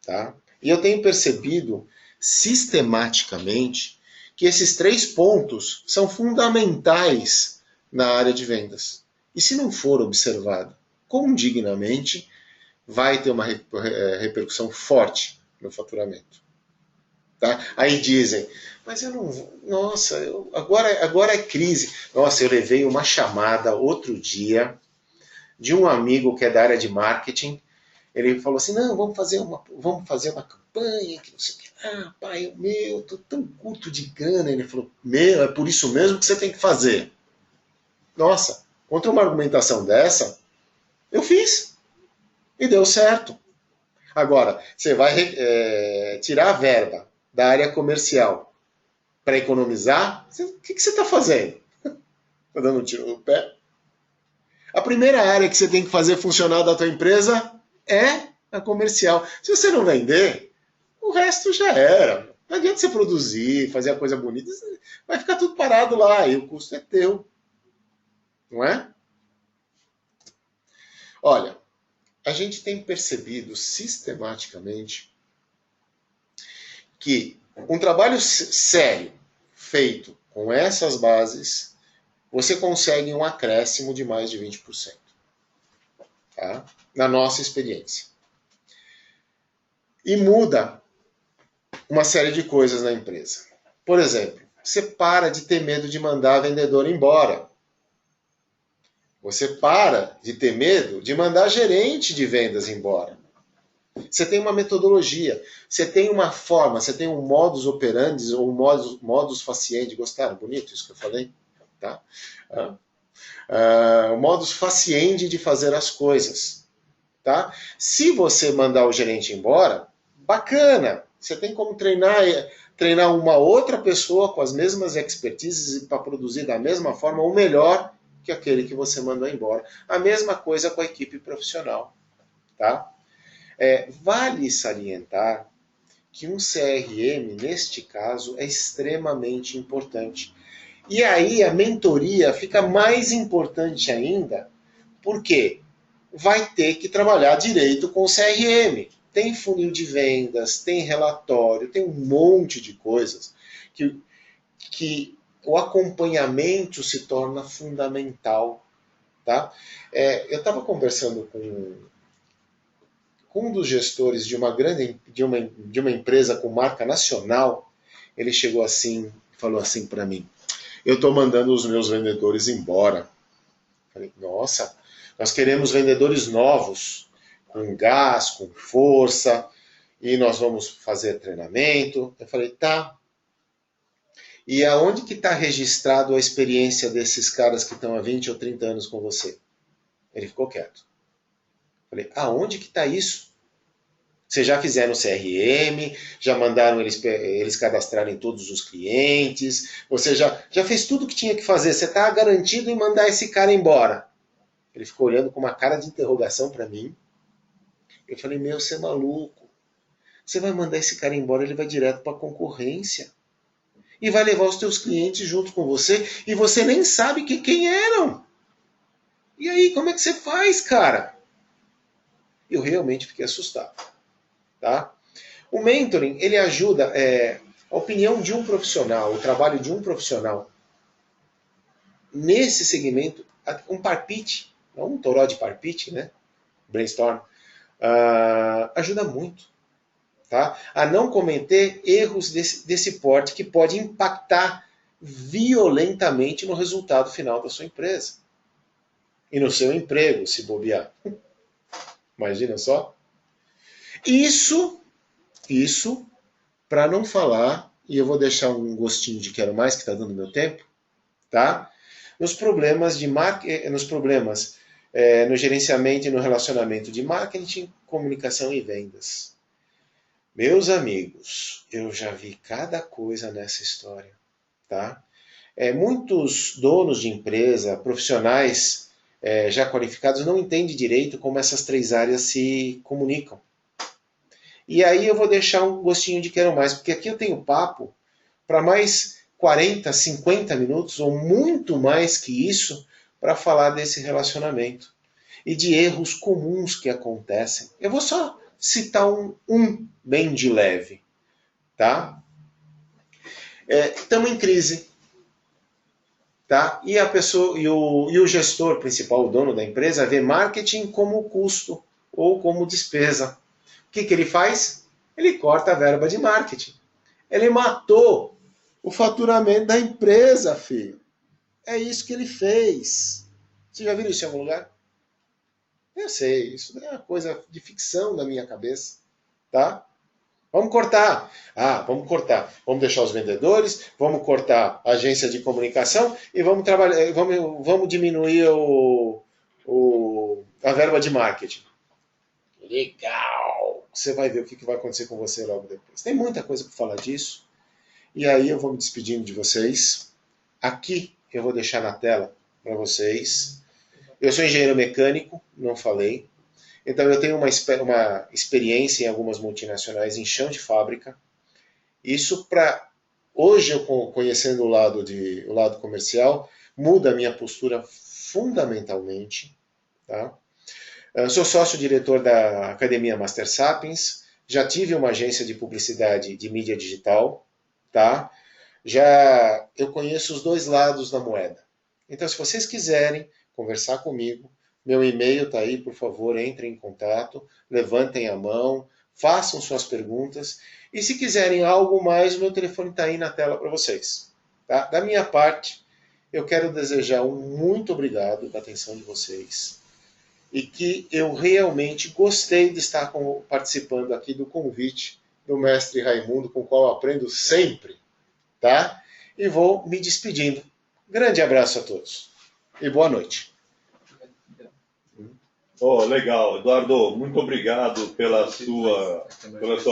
tá? E eu tenho percebido sistematicamente que esses 3 pontos são fundamentais na área de vendas. E se não for observado condignamente, vai ter uma repercussão forte no faturamento. Tá? Aí dizem, mas eu não vou, nossa, agora é crise. Nossa, eu levei uma chamada outro dia de um amigo que é da área de marketing. Ele falou assim, não, vamos fazer uma campanha, que não sei o que. Ah, pai, eu tô tão curto de grana. Ele falou, é por isso mesmo que você tem que fazer. Nossa, contra uma argumentação dessa, eu fiz. E deu certo. Agora, você vai tirar a verba da área comercial para economizar, o que você está fazendo? Está dando um tiro no pé? A primeira área que você tem que fazer funcionar da tua empresa é a comercial. Se você não vender, o resto já era. Não adianta você produzir, fazer a coisa bonita, vai ficar tudo parado lá e o custo é teu. Não é? Olha, a gente tem percebido sistematicamente que um trabalho sério feito com essas bases, você consegue um acréscimo de mais de 20%. Tá? Na nossa experiência. E muda uma série de coisas na empresa. Por exemplo, você para de ter medo de mandar a vendedora embora. Você para de ter medo de mandar gerente de vendas embora. Você tem uma metodologia, você tem uma forma, você tem um modus operandi ou um modus faciendi. Gostaram? Bonito isso que eu falei? Tá? O modus faciendi de fazer as coisas. Tá? Se você mandar o gerente embora, bacana. Você tem como treinar uma outra pessoa com as mesmas expertises para produzir da mesma forma ou melhor que aquele que você mandou embora. A mesma coisa com a equipe profissional. Tá? Vale salientar que um CRM, neste caso, é extremamente importante. E aí a mentoria fica mais importante ainda, porque vai ter que trabalhar direito com o CRM. Tem funil de vendas, tem relatório, tem um monte de coisas que o acompanhamento se torna fundamental. Tá? Eu estava conversando com um dos gestores de uma empresa com marca nacional. Ele chegou assim, falou assim para mim: eu estou mandando os meus vendedores embora. Falei, nossa, nós queremos vendedores novos, com gás, com força, e nós vamos fazer treinamento. Eu falei, tá. E aonde que está registrado a experiência desses caras que estão há 20 ou 30 anos com você? Ele ficou quieto. Eu falei, aonde que está isso? Vocês já fizeram CRM, já mandaram eles cadastrarem todos os clientes, você já fez tudo o que tinha que fazer, você está garantido em mandar esse cara embora. Ele ficou olhando com uma cara de interrogação para mim. Eu falei, meu, você é maluco. Você vai mandar esse cara embora, ele vai direto para a concorrência. E vai levar os teus clientes junto com você, e você nem sabe quem eram. E aí, como é que você faz, cara? Eu realmente fiquei assustado. Tá? O mentoring, ele ajuda a opinião de um profissional, o trabalho de um profissional nesse segmento, um parpite, não um toró de parpite, né? Brainstorm, ajuda muito, tá? A não cometer erros desse porte que pode impactar violentamente no resultado final da sua empresa e no seu emprego, se bobear. Imagina só. Isso para não falar, e eu vou deixar um gostinho de quero mais, que está dando meu tempo, tá? Nos problemas no gerenciamento e no relacionamento de marketing, comunicação e vendas. Meus amigos, eu já vi cada coisa nessa história, tá? Muitos donos de empresa, profissionais já qualificados, não entendem direito como essas três áreas se comunicam. E aí eu vou deixar um gostinho de quero mais, porque aqui eu tenho papo para mais 40, 50 minutos, ou muito mais que isso, para falar desse relacionamento e de erros comuns que acontecem. Eu vou só citar um bem de leve, tá? Estamos em crise, tá? E a pessoa e o gestor principal, o dono da empresa, vê marketing como custo ou como despesa. O que ele faz? Ele corta a verba de marketing. Ele matou o faturamento da empresa, filho. É isso que ele fez. Você já viu isso em algum lugar? Eu sei, isso é uma coisa de ficção da minha cabeça, tá? Vamos cortar. Vamos cortar. Vamos deixar os vendedores, vamos cortar a agência de comunicação e vamos trabalhar, vamos diminuir a verba de marketing. Legal! Você vai ver o que vai acontecer com você logo depois. Tem muita coisa para falar disso. E aí eu vou me despedindo de vocês. Aqui eu vou deixar na tela para vocês. Eu sou engenheiro mecânico, não falei. Então eu tenho uma experiência em algumas multinacionais em chão de fábrica. Isso para hoje, eu conhecendo o lado comercial, muda a minha postura fundamentalmente. Tá? Eu sou sócio-diretor da Academia Master Sapiens, já tive uma agência de publicidade de mídia digital, tá? Já eu conheço os dois lados da moeda. Então, se vocês quiserem conversar comigo, meu e-mail está aí, por favor, entrem em contato, levantem a mão, façam suas perguntas. E se quiserem algo mais, o meu telefone está aí na tela para vocês. Tá? Da minha parte, eu quero desejar um muito obrigado da atenção de vocês. E que eu realmente gostei de estar participando aqui do convite do mestre Raimundo, com o qual eu aprendo sempre. Tá? E vou me despedindo. Grande abraço a todos. E boa noite. Oh, legal, Eduardo, muito obrigado pela sua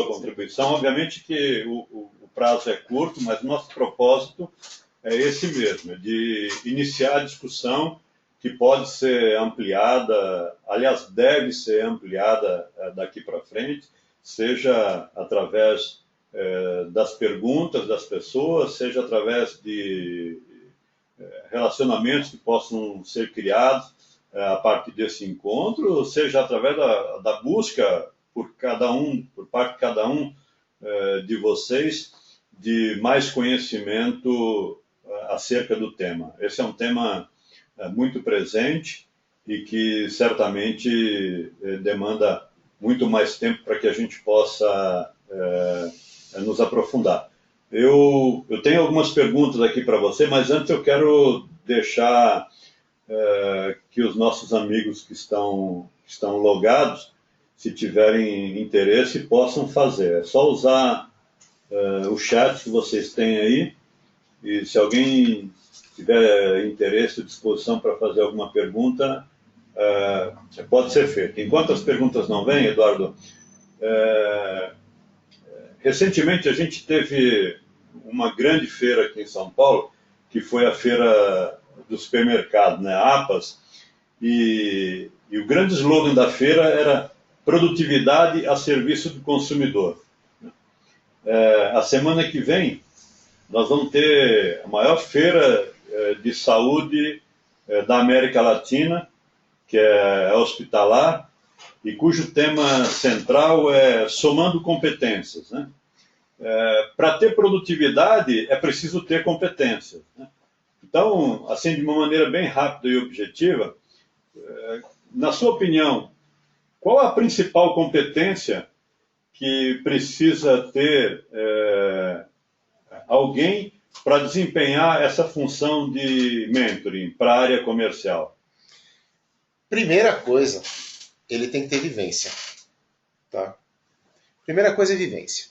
contribuição. Obviamente que o prazo é curto, mas nosso propósito é esse mesmo, de iniciar a discussão que pode ser ampliada, aliás, deve ser ampliada daqui para frente, seja através das perguntas das pessoas, seja através de relacionamentos que possam ser criados a partir desse encontro, seja através da busca por parte de cada um de vocês, de mais conhecimento acerca do tema. Esse é um tema muito presente e que certamente demanda muito mais tempo para que a gente possa nos aprofundar. Eu tenho algumas perguntas aqui para você, mas antes eu quero deixar que os nossos amigos que estão logados, se tiverem interesse, possam fazer. É só usar o chat que vocês têm aí, e se alguém tiver interesse ou disposição para fazer alguma pergunta, pode ser feito. Enquanto as perguntas não vêm, Eduardo, recentemente a gente teve uma grande feira aqui em São Paulo, que foi a feira do supermercado, né, APAS, e o grande slogan da feira era produtividade a serviço do consumidor. A semana que vem nós vamos ter a maior feira de saúde da América Latina, que é hospitalar, e cujo tema central é somando competências, né? Para ter produtividade é preciso ter competências, né? Então, assim, de uma maneira bem rápida e objetiva, na sua opinião, qual a principal competência que precisa ter alguém para desempenhar essa função de mentoring para a área comercial? Primeira coisa, ele tem que ter vivência. Tá? Primeira coisa é vivência.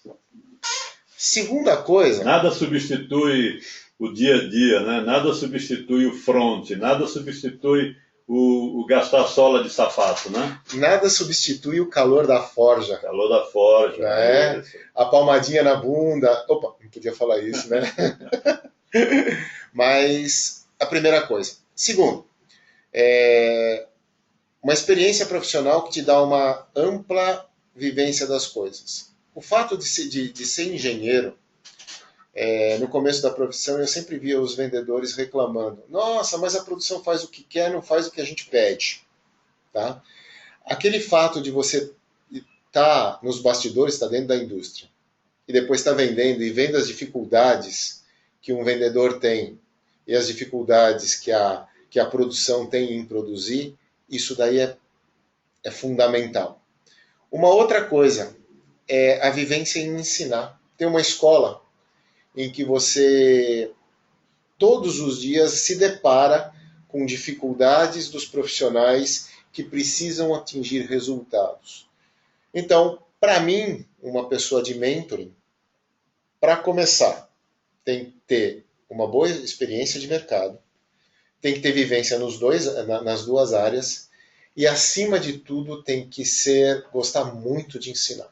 Segunda coisa... Nada substitui o dia a dia, né? Nada substitui o front, nada substitui o gastar sola de sapato, né? Nada substitui o calor da forja. O calor da forja. Né? A palmadinha na bunda. Opa, não podia falar isso, né? Mas a primeira coisa. Segundo, uma experiência profissional que te dá uma ampla vivência das coisas. O fato de ser engenheiro, no começo da profissão, eu sempre via os vendedores reclamando: nossa, mas a produção faz o que quer, não faz o que a gente pede. Tá? Aquele fato de você estar nos bastidores, estar dentro da indústria, e depois estar vendendo, e vendo as dificuldades que um vendedor tem, e as dificuldades que a produção tem em produzir, isso daí é fundamental. Uma outra coisa é a vivência em ensinar. Tem uma escola em que você todos os dias se depara com dificuldades dos profissionais que precisam atingir resultados. Então, para mim, uma pessoa de mentoring, para começar, tem que ter uma boa experiência de mercado, tem que ter vivência nas duas áreas, e acima de tudo tem que gostar muito de ensinar.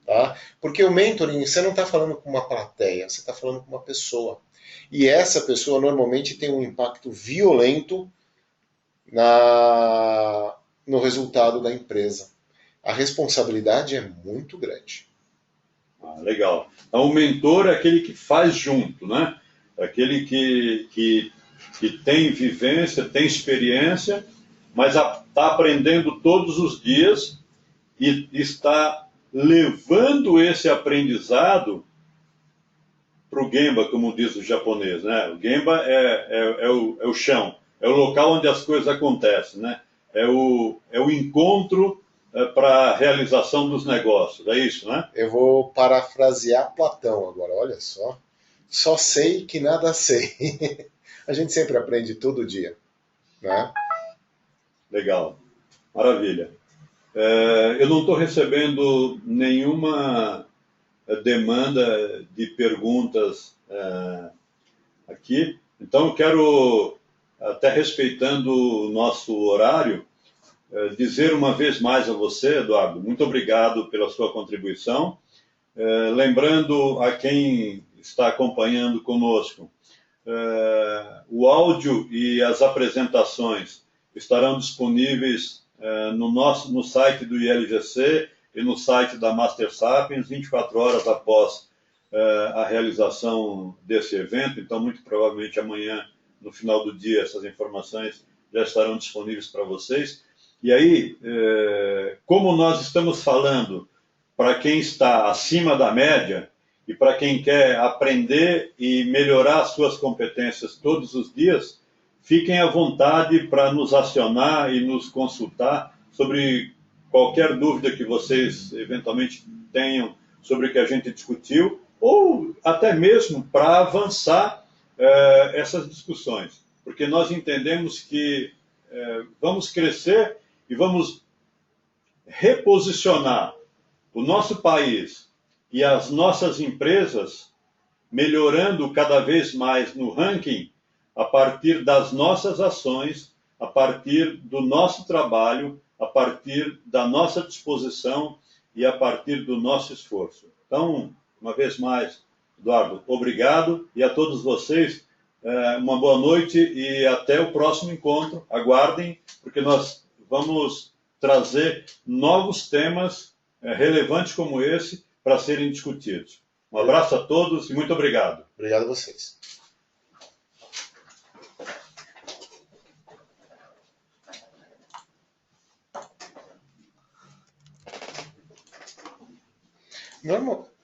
Tá? Porque o mentoring, você não está falando com uma plateia, você está falando com uma pessoa. E essa pessoa normalmente tem um impacto violento no resultado da empresa. A responsabilidade é muito grande. Legal. Então, o mentor é aquele que faz junto, né? Aquele que tem vivência, tem experiência, mas está aprendendo todos os dias e está levando esse aprendizado para o Gemba, como diz o japonês, né? O Gemba é o chão, é o local onde as coisas acontecem, né? É o encontro para a realização dos negócios. É isso, né? Eu vou parafrasear Platão agora, olha só. Só sei que nada sei. A gente sempre aprende todo dia, né? Legal, maravilha. Eu não estou recebendo nenhuma demanda de perguntas aqui, então eu quero, até respeitando o nosso horário, dizer uma vez mais a você, Eduardo, muito obrigado pela sua contribuição. Lembrando a quem está acompanhando conosco, o áudio e as apresentações estarão disponíveis no site do ILGC e no site da Master Sapiens 24 horas após a realização desse evento. Então, muito provavelmente amanhã, no final do dia, essas informações já estarão disponíveis para vocês. E aí, como nós estamos falando para quem está acima da média e para quem quer aprender e melhorar suas competências todos os dias, fiquem à vontade para nos acionar e nos consultar sobre qualquer dúvida que vocês eventualmente tenham sobre o que a gente discutiu, ou até mesmo para avançar essas discussões, porque nós entendemos que vamos crescer e vamos reposicionar o nosso país e as nossas empresas, melhorando cada vez mais no ranking a partir das nossas ações, a partir do nosso trabalho, a partir da nossa disposição e a partir do nosso esforço. Então, uma vez mais, Eduardo, obrigado, e a todos vocês, uma boa noite e até o próximo encontro. Aguardem, porque nós vamos trazer novos temas relevantes como esse para serem discutidos. Um abraço a todos e muito obrigado. Obrigado a vocês. Normal.